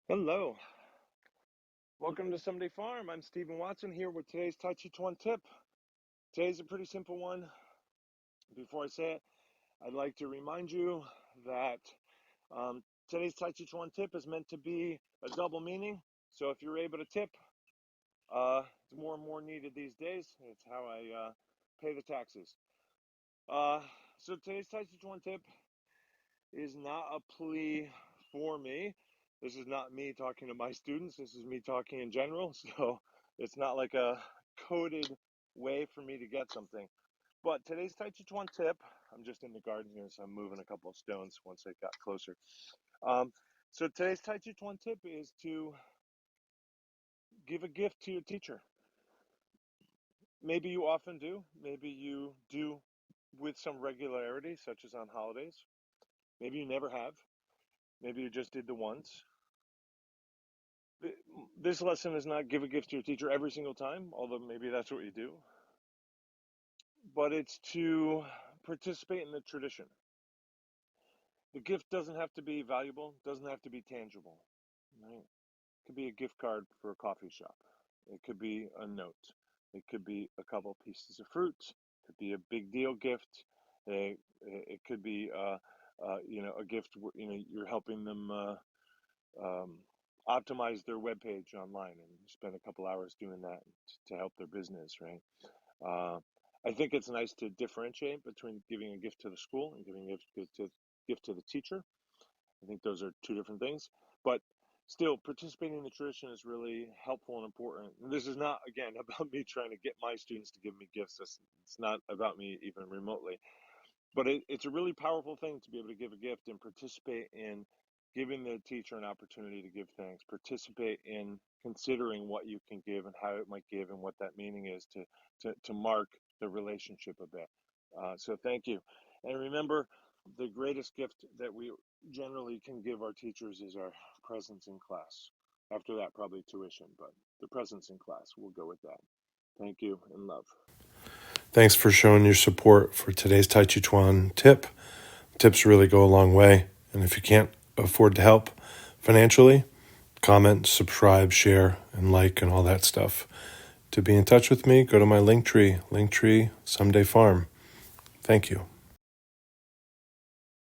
Hello, welcome to Someday Farm. I'm Stephen Watson here with today's Tàijíquán Tip. Today's a pretty simple one. Before I say it, I'd like to remind you that today's Tàijíquán Tip is meant to be a double meaning. So if you're able to tip, it's more and more needed these days. It's how I pay the taxes. So today's Tàijíquán Tip is not a plea for me. This is not me talking to my students. This is me talking in general. So it's not like a coded way for me to get something. But today's Tàijíquán Tip, I'm just in the garden here, so I'm moving a couple of stones once I got closer. So today's Tàijíquán Tip is to give a gift to your teacher. Maybe you often do. Maybe you do with some regularity, such as on holidays. Maybe you never have. Maybe you just did the once. This lesson is not give a gift to your teacher every single time, although maybe that's what you do. But it's to participate in the tradition. The gift doesn't have to be valuable, doesn't have to be tangible. Right? It could be a gift card for a coffee shop. It could be a note. It could be a couple pieces of fruit. It could be a big deal gift. It could be a gift. You're helping them optimize their web page online and spend a couple hours doing that to help their business, right? I think it's nice to differentiate between giving a gift to the school and giving a gift to the teacher. I think those are two different things, but still participating in the tradition is really helpful and important. And this is not, again, about me trying to get my students to give me gifts. It's not about me even remotely, but it's a really powerful thing to be able to give a gift and participate in giving the teacher an opportunity to give thanks, participate in considering what you can give and how it might give and what that meaning is to mark the relationship a bit. So thank you. And remember, the greatest gift that we generally can give our teachers is our presence in class. After that, probably tuition, but the presence in class, we'll go with that. Thank you and love. Thanks for showing your support for today's Tàijíquán Tip. Tips really go a long way. And if you can't afford to help financially, comment, subscribe, share, and like, and all that stuff. To be in touch with me, go to my Linktree, Someday Farm. Thank you.